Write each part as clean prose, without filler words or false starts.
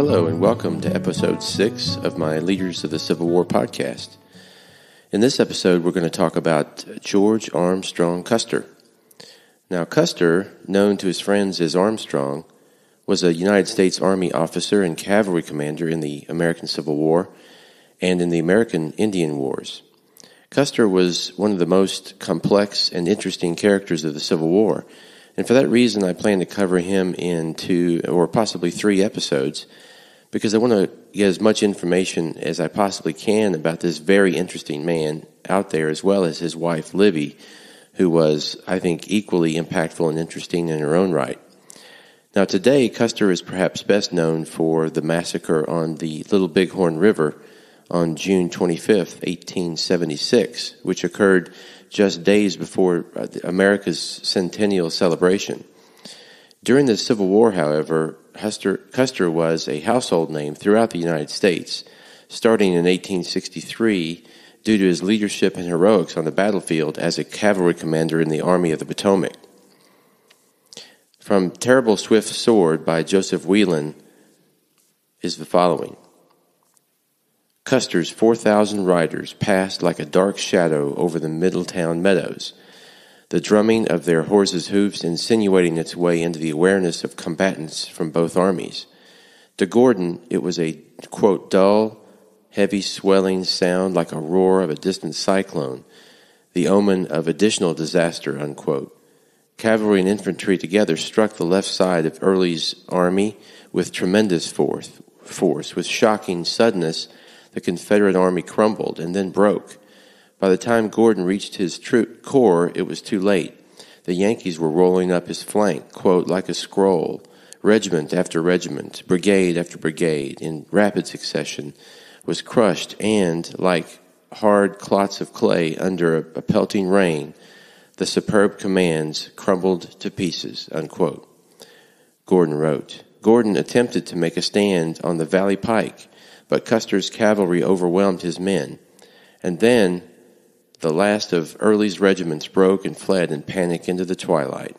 Hello and welcome to episode 6 of my Leaders of the Civil War podcast. In this episode, we're going to talk about George Armstrong Custer. Now, Custer, known to his friends as Armstrong, was a United States Army officer and cavalry commander in the American Civil War and in the American Indian Wars. Custer was one of the most complex and interesting characters of the Civil War, and for that reason I plan to cover him in 2 or possibly 3 episodes, because I want to get as much information as I possibly can about this very interesting man out there, as well as his wife Libby, who was, I think, equally impactful and interesting in her own right. Now today, Custer is perhaps best known for the massacre on the Little Bighorn River on June 25th, 1876, which occurred just days before America's centennial celebration. During the Civil War, however, Custer was a household name throughout the United States, starting in 1863 due to his leadership and heroics on the battlefield as a cavalry commander in the Army of the Potomac. From Terrible Swift Sword by Joseph Whelan is the following. Custer's 4,000 riders passed like a dark shadow over the Middletown meadows, the drumming of their horses' hoofs insinuating its way into the awareness of combatants from both armies. To Gordon, it was a, quote, dull, heavy swelling sound like a roar of a distant cyclone, the omen of additional disaster, unquote. Cavalry and infantry together struck the left side of Early's army with tremendous force. With shocking suddenness, the Confederate army crumbled and then broke. By the time Gordon reached his core, it was too late. The Yankees were rolling up his flank, quote, like a scroll, regiment after regiment, brigade after brigade, in rapid succession, was crushed and, like hard clots of clay under a pelting rain, the superb commands crumbled to pieces, unquote. Gordon wrote. Gordon attempted to make a stand on the Valley Pike, but Custer's cavalry overwhelmed his men. And then the last of Early's regiments broke and fled in panic into the twilight.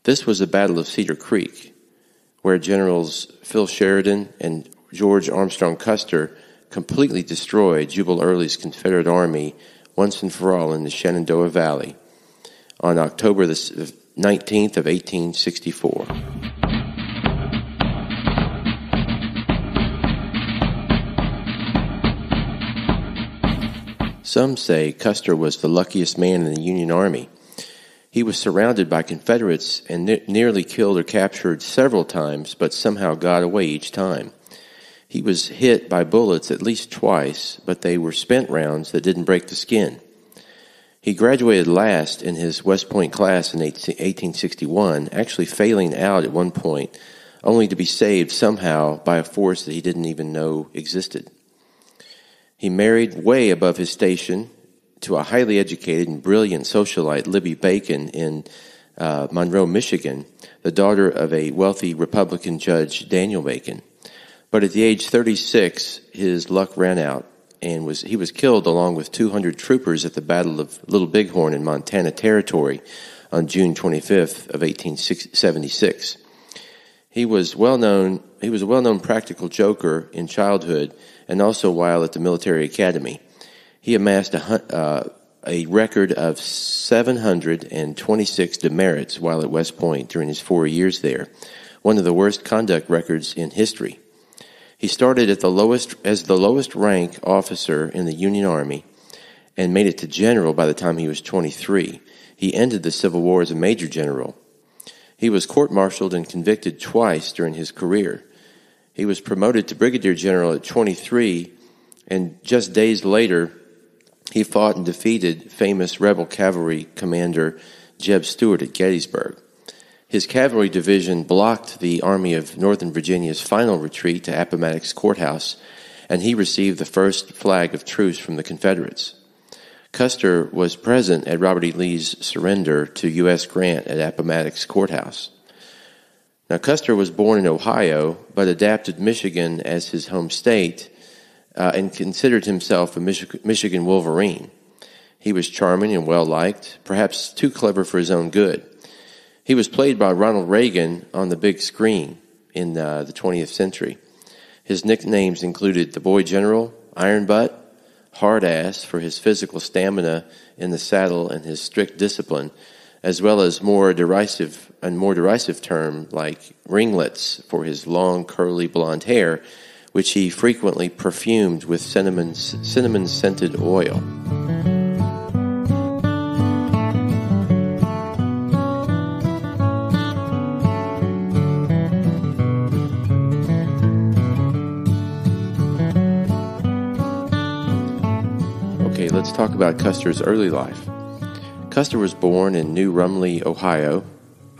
This was the Battle of Cedar Creek, where Generals Phil Sheridan and George Armstrong Custer completely destroyed Jubal Early's Confederate army once and for all in the Shenandoah Valley on October the 19th of 1864. Some say Custer was the luckiest man in the Union Army. He was surrounded by Confederates and nearly killed or captured several times, but somehow got away each time. He was hit by bullets at least twice, but they were spent rounds that didn't break the skin. He graduated last in his West Point class in 1861, actually failing out at one point, only to be saved somehow by a force that he didn't even know existed. He married way above his station to a highly educated and brilliant socialite, Libby Bacon, in Monroe, Michigan, the daughter of a wealthy Republican judge, Daniel Bacon. But at the age 36, his luck ran out, and he was killed along with 200 troopers at the Battle of Little Bighorn in Montana Territory on June 25th of 1876. He was a well-known practical joker in childhood and also while at the military academy. He amassed a record of 726 demerits while at West Point during his 4 years there, one of the worst conduct records in history. He started as the lowest rank officer in the Union Army and made it to general by the time he was 23. He ended the Civil War as a major general. He was court-martialed and convicted twice during his career. He was promoted to Brigadier Gen'l at 23, and just days later, he fought and defeated famous rebel cavalry commander Jeb Stuart at Gettysburg. His cavalry division blocked the Army of Northern Virginia's final retreat to Appomattox Courthouse, and he received the first flag of truce from the Confederates. Custer was present at Robert E. Lee's surrender to U.S. Grant at Appomattox Courthouse. Now, Custer was born in Ohio, but adapted Michigan as his home state and considered himself a Michigan Wolverine. He was charming and well-liked, perhaps too clever for his own good. He was played by Ronald Reagan on the big screen in the 20th century. His nicknames included the Boy General, Iron Butt, Hard Ass for his physical stamina in the saddle and his strict discipline, as well as more derisive term like Ringlets for his long curly blonde hair, which he frequently perfumed with cinnamon-scented oil. Okay, let's talk about Custer's early life. Custer was born in New Rumley, Ohio,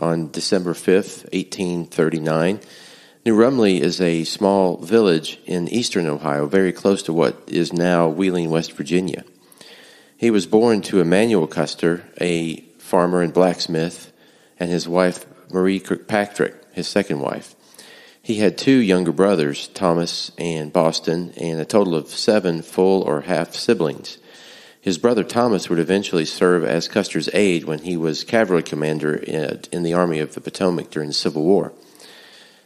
on December 5th, 1839. New Rumley is a small village in eastern Ohio, very close to what is now Wheeling, West Virginia. He was born to Emmanuel Custer, a farmer and blacksmith, and his wife, Marie Kirkpatrick, his second wife. He had two younger brothers, Thomas and Boston, and a total of 7 full or half siblings. His brother Thomas would eventually serve as Custer's aide when he was cavalry commander in the Army of the Potomac during the Civil War.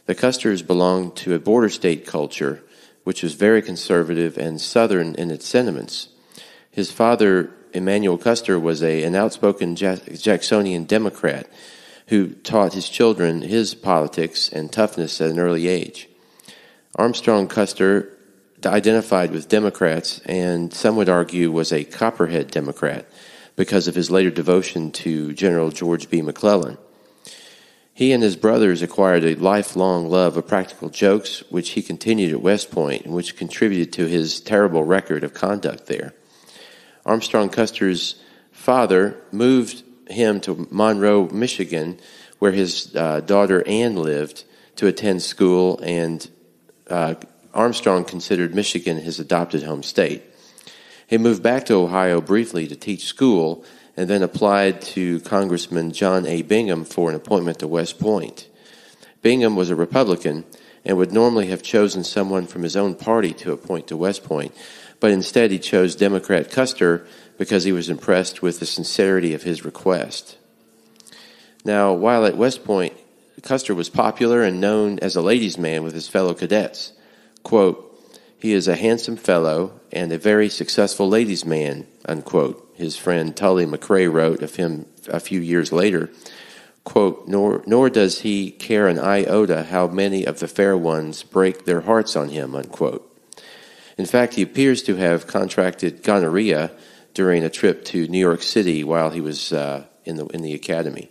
The Custers belonged to a border state culture, which was very conservative and Southern in its sentiments. His father, Emmanuel Custer, was an outspoken Jacksonian Democrat who taught his children his politics and toughness at an early age. Armstrong Custer identified with Democrats and some would argue was a Copperhead Democrat because of his later devotion to General George B. McClellan. He and his brothers acquired a lifelong love of practical jokes, which he continued at West Point and which contributed to his terrible record of conduct there. Armstrong Custer's father moved him to Monroe, Michigan, where his daughter Anne lived, to attend school, and Armstrong considered Michigan his adopted home state. He moved back to Ohio briefly to teach school and then applied to Congressman John A. Bingham for an appointment to West Point. Bingham was a Republican and would normally have chosen someone from his own party to appoint to West Point, but instead he chose Democrat Custer because he was impressed with the sincerity of his request. Now, while at West Point, Custer was popular and known as a ladies' man with his fellow cadets. Quote, "He is a handsome fellow and a very successful ladies' man," unquote. His friend Tully McRae wrote of him a few years later, quote, nor does he care an iota how many of the fair ones break their hearts on him," unquote. In fact, he appears to have contracted gonorrhea during a trip to New York City while he was in the academy.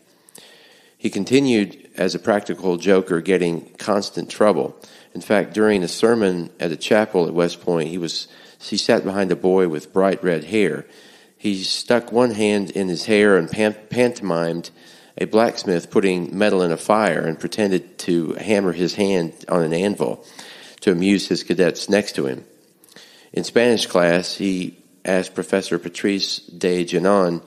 He continued as a practical joker, getting constant trouble. In fact, during a sermon at a chapel at West Point, he sat behind a boy with bright red hair. He stuck one hand in his hair and pantomimed a blacksmith putting metal in a fire and pretended to hammer his hand on an anvil to amuse his cadets next to him. In Spanish class, he asked Professor Patrice de Gen'l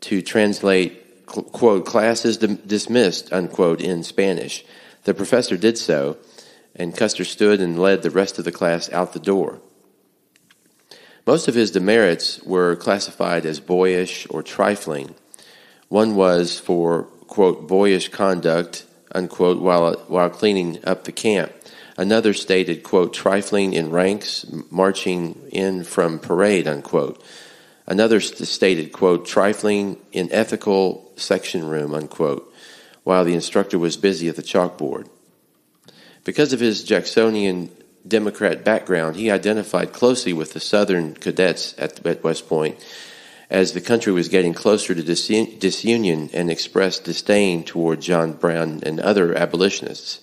to translate, quote, "class is dismissed," unquote, in Spanish. The professor did so, and Custer stood and led the rest of the class out the door. Most of his demerits were classified as boyish or trifling. One was for, quote, "boyish conduct," unquote, while cleaning up the camp. Another stated, quote, "trifling in ranks, marching in from parade," unquote. Another stated, quote, "trifling in ethical section room," unquote, while the instructor was busy at the chalkboard. Because of his Jacksonian Democrat background, he identified closely with the Southern cadets at West Point as the country was getting closer to disunion, and expressed disdain toward John Brown and other abolitionists.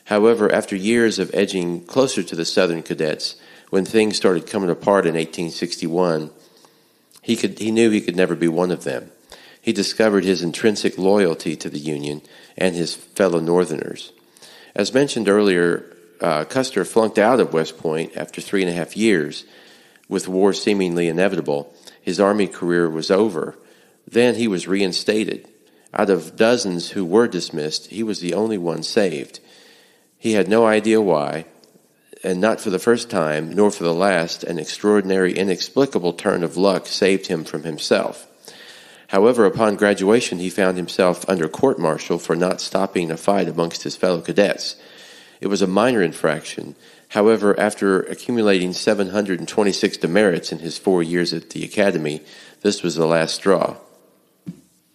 However, after years of edging closer to the Southern cadets, when things started coming apart in 1861, he knew he could never be one of them. He discovered his intrinsic loyalty to the Union and his fellow Northerners. As mentioned earlier, Custer flunked out of West Point after 3.5 years. With war seemingly inevitable, his Army career was over. Then he was reinstated. Out of dozens who were dismissed, he was the only one saved. He had no idea why, and not for the first time, nor for the last, an extraordinary, inexplicable turn of luck saved him from himself. However, upon graduation, he found himself under court-martial for not stopping a fight amongst his fellow cadets. It was a minor infraction. However, after accumulating 726 demerits in his 4 years at the academy, this was the last straw.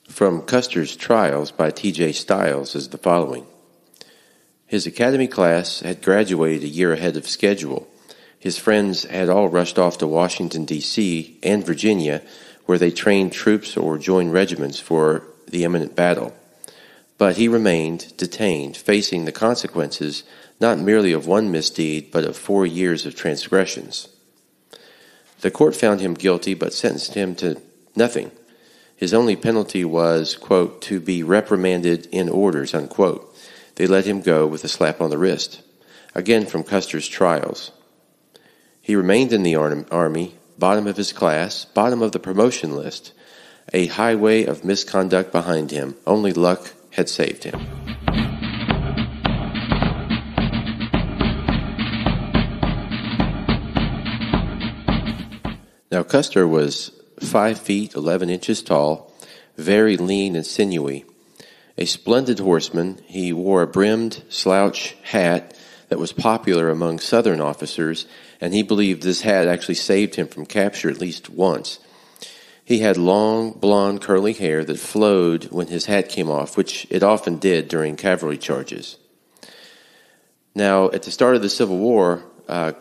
From Custer's Trials by T.J. Stiles is the following. His academy class had graduated a year ahead of schedule. His friends had all rushed off to Washington, D.C. and Virginia, where they trained troops or joined regiments for the imminent battle. But he remained detained, facing the consequences not merely of one misdeed, but of 4 years of transgressions. The court found him guilty, but sentenced him to nothing. His only penalty was, quote, to be reprimanded in orders, unquote. They let him go with a slap on the wrist. Again from Custer's Trials. He remained in the Army, bottom of his class, bottom of the promotion list, a highway of misconduct behind him. Only luck had saved him. Now, Custer was 5 feet 11 inches tall, very lean and sinewy. A splendid horseman, he wore a brimmed slouch hat that was popular among Southern officers, and he believed this hat actually saved him from capture at least once. He had long, blonde, curly hair that flowed when his hat came off, which it often did during cavalry charges. Now, at the start of the Civil War,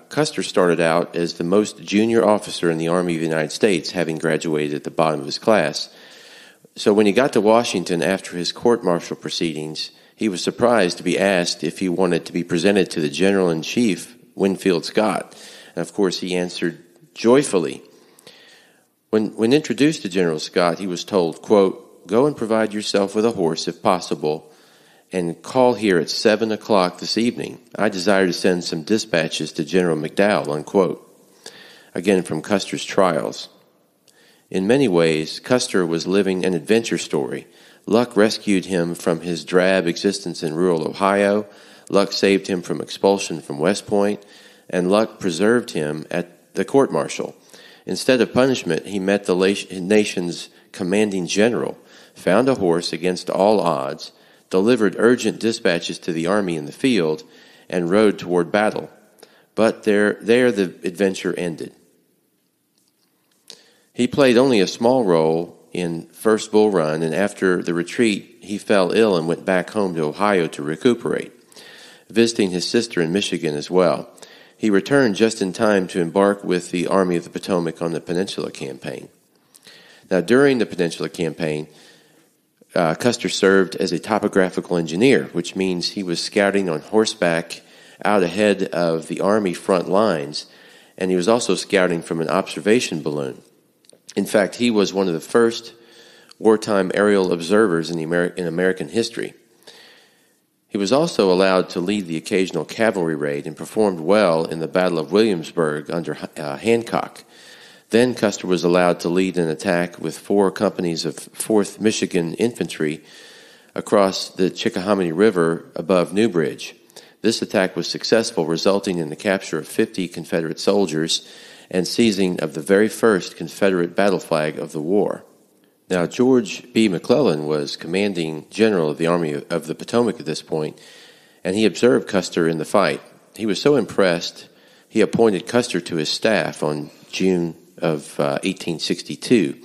Custer started out as the most junior officer in the Army of the United States, having graduated at the bottom of his class. So when he got to Washington after his court-martial proceedings, he was surprised to be asked if he wanted to be presented to the General-in-Chief, Winfield Scott. And of course, he answered joyfully. When introduced to General Scott, he was told, quote, go and provide yourself with a horse if possible, and call here at 7 o'clock this evening. I desire to send some dispatches to General McDowell, unquote. Again, from Custer's Trials. In many ways, Custer was living an adventure story. Luck rescued him from his drab existence in rural Ohio. Luck saved him from expulsion from West Point. And luck preserved him at the court-martial. Instead of punishment, he met the nation's commanding general, found a horse against all odds, delivered urgent dispatches to the army in the field, and rode toward battle. But there the adventure ended. He played only a small role in First Bull Run, and after the retreat, he fell ill and went back home to Ohio to recuperate, visiting his sister in Michigan as well. He returned just in time to embark with the Army of the Potomac on the Peninsula Campaign. Now, during the Peninsula Campaign, Custer served as a topographical engineer, which means he was scouting on horseback out ahead of the Army front lines, and he was also scouting from an observation balloon. In fact, he was one of the first wartime aerial observers in American history. He was also allowed to lead the occasional cavalry raid and performed well in the Battle of Williamsburg under Hancock. Then Custer was allowed to lead an attack with 4 companies of 4th Michigan Infantry across the Chickahominy River above New Bridge. This attack was successful, resulting in the capture of 50 Confederate soldiers and seizing of the very first Confederate battle flag of the war. Now, George B. McClellan was commanding general of the Army of the Potomac at this point, and he observed Custer in the fight. He was so impressed, he appointed Custer to his staff on June of 1862.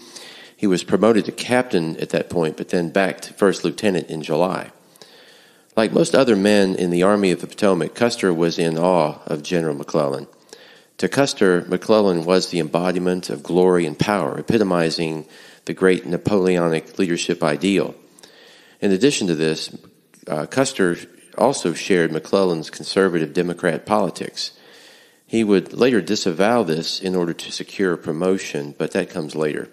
He was promoted to captain at that point, but then back to first lieutenant in July. Like most other men in the Army of the Potomac, Custer was in awe of General McClellan. To Custer, McClellan was the embodiment of glory and power, epitomizing the great Napoleonic leadership ideal. In addition to this, Custer also shared McClellan's conservative Democrat politics. He would later disavow this in order to secure promotion, but that comes later.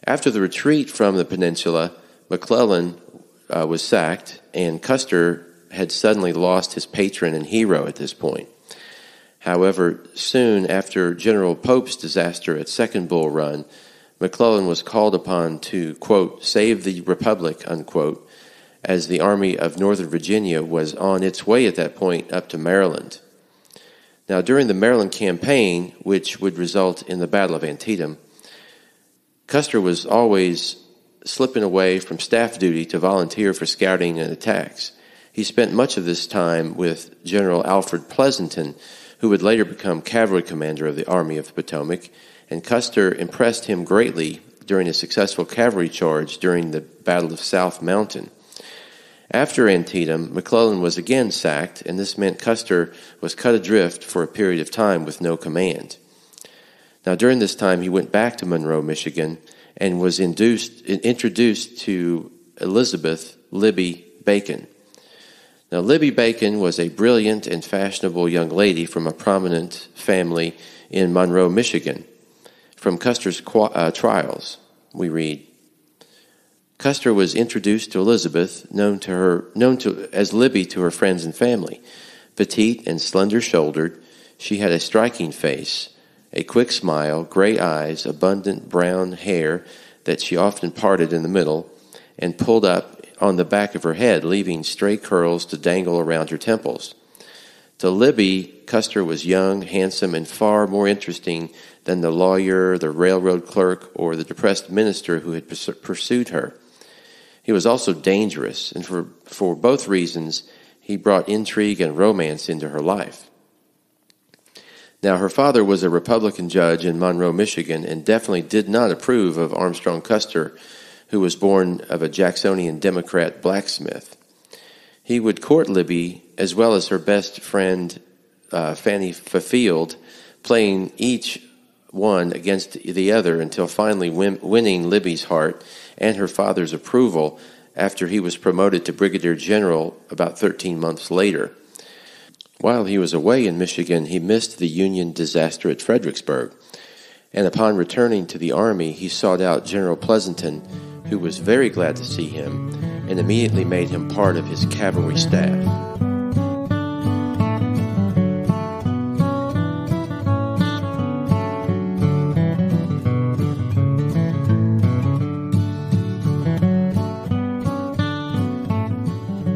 After the retreat from the peninsula, McClellan was sacked, and Custer had suddenly lost his patron and hero at this point. However, soon after General Pope's disaster at Second Bull Run, McClellan was called upon to, quote, save the Republic, unquote, as the Army of Northern Virginia was on its way at that point up to Maryland. Now, during the Maryland campaign, which would result in the Battle of Antietam, Custer was always slipping away from staff duty to volunteer for scouting and attacks. He spent much of this time with General Alfred Pleasanton, who would later become cavalry commander of the Army of the Potomac, and Custer impressed him greatly during a successful cavalry charge during the Battle of South Mountain. After Antietam, McClellan was again sacked, and this meant Custer was cut adrift for a period of time with no command. Now, during this time, he went back to Monroe, Michigan, and was introduced to Elizabeth Libby Bacon. Now, Libby Bacon was a brilliant and fashionable young lady from a prominent family in Monroe, Michigan. From Custer's trials, we read, Custer was introduced to Elizabeth, known as Libby to her friends and family. Petite and slender-shouldered, she had a striking face, a quick smile, gray eyes, abundant brown hair that she often parted in the middle and pulled up on the back of her head, leaving stray curls to dangle around her temples. To Libby, Custer was young, handsome, and far more interesting than the lawyer, the railroad clerk, or the depressed minister who had pursued her. He was also dangerous, and for both reasons, he brought intrigue and romance into her life. Now, her father was a Republican judge in Monroe, Michigan, and definitely did not approve of Armstrong Custer, who was born of a Jacksonian Democrat blacksmith. He would court Libby as well as her best friend, Fanny Fifield, playing each one against the other until finally winning Libby's heart and her father's approval after he was promoted to Brigadier Gen'l about 13 months later. While he was away in Michigan, he missed the Union disaster at Fredericksburg, and upon returning to the Army, he sought out General Pleasanton, who was very glad to see him and immediately made him part of his cavalry staff.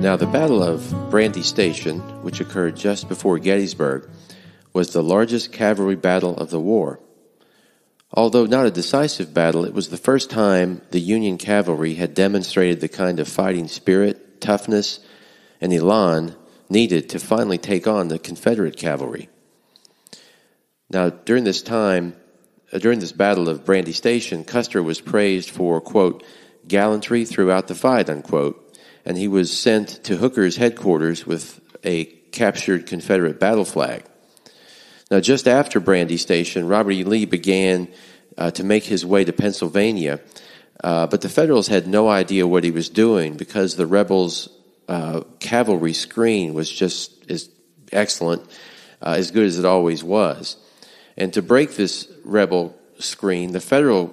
Now, the Battle of Brandy Station, which occurred just before Gettysburg, was the largest cavalry battle of the war. Although not a decisive battle, it was the first time the Union cavalry had demonstrated the kind of fighting spirit, toughness, and elan needed to finally take on the Confederate cavalry. Now, during this Battle of Brandy Station, Custer was praised for, quote, gallantry throughout the fight, unquote, and he was sent to Hooker's headquarters with a captured Confederate battle flag. Now, just after Brandy Station, Robert E. Lee began to make his way to Pennsylvania, but the Federals had no idea what he was doing because the rebels' cavalry screen was just as excellent, as good as it always was. And to break this rebel screen, the Federal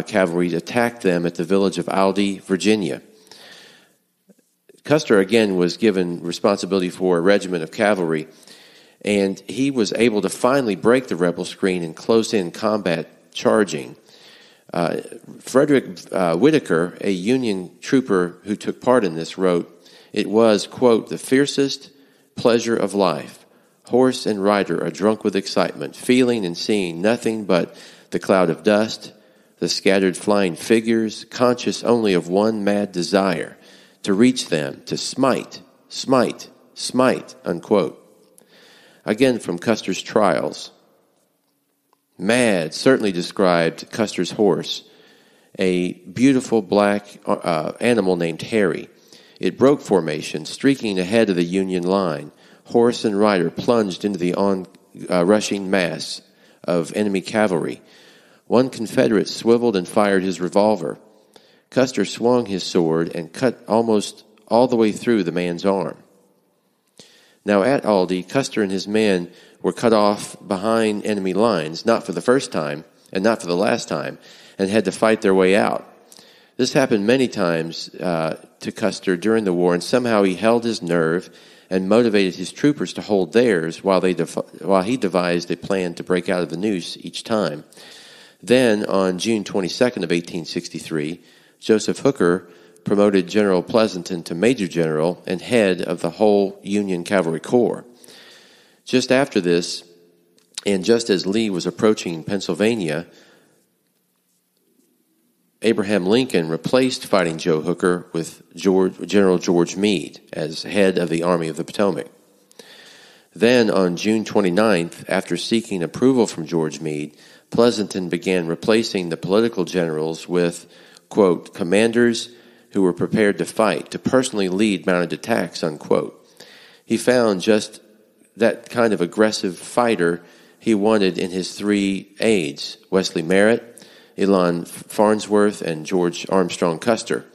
cavalry attacked them at the village of Aldie, Virginia. Custer again was given responsibility for a regiment of cavalry, and he was able to finally break the rebel screen in close-in combat charging. Frederick Whitaker, a Union trooper who took part in this, wrote, "It was, quote, the fiercest pleasure of life. Horse and rider are drunk with excitement, feeling and seeing nothing but the cloud of dust, the scattered flying figures, conscious only of one mad desire, to reach them, to smite, smite, smite," unquote. Again, from Custer's trials. Mad certainly described Custer's horse, a beautiful black animal named Harry. It broke formation, streaking ahead of the Union line. Horse and rider plunged into the rushing mass of enemy cavalry. One Confederate swiveled and fired his revolver. Custer swung his sword and cut almost all the way through the man's arm. Now at Aldie, Custer and his men were cut off behind enemy lines, not for the first time and not for the last time, and had to fight their way out. This happened many times to Custer during the war, and somehow he held his nerve and motivated his troopers to hold theirs while he devised a plan to break out of the noose each time. Then, on June 22nd of 1863, Joseph Hooker promoted General Pleasanton to Major General and head of the whole Union Cavalry Corps. Just after this, and just as Lee was approaching Pennsylvania, Abraham Lincoln replaced Fighting Joe Hooker with General George Meade as head of the Army of the Potomac. Then, on June 29th, after seeking approval from George Meade, Pleasanton began replacing the political generals with, quote, commanders who were prepared to fight, to personally lead mounted attacks, unquote. He found just that kind of aggressive fighter he wanted in his three aides, Wesley Merritt, Elon Farnsworth, and George Armstrong Custer.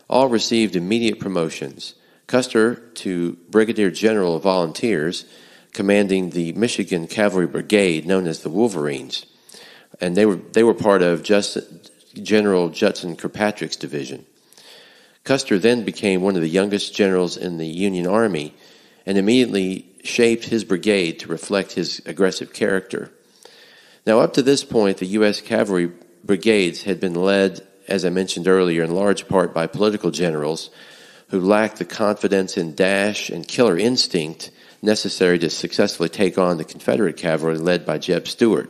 All received immediate promotions. Custer to Brigadier Gen'l of Volunteers, commanding the Michigan Cavalry Brigade known as the Wolverines. And they were part of General Judson Kirkpatrick's division. Custer then became one of the youngest generals in the Union Army and immediately shaped his brigade to reflect his aggressive character. Now, up to this point, the U.S. cavalry brigades had been led, as I mentioned earlier, in large part by political generals who lacked the confidence and dash and killer instinct necessary to successfully take on the Confederate cavalry led by Jeb Stuart.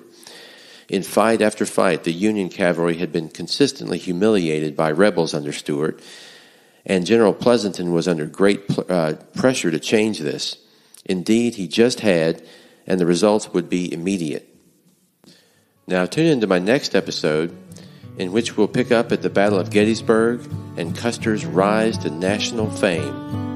In fight after fight, the Union cavalry had been consistently humiliated by rebels under Stuart, and General Pleasanton was under great pressure to change this. Indeed, he just had, and the results would be immediate. Now, tune into my next episode, in which we'll pick up at the Battle of Gettysburg and Custer's rise to national fame.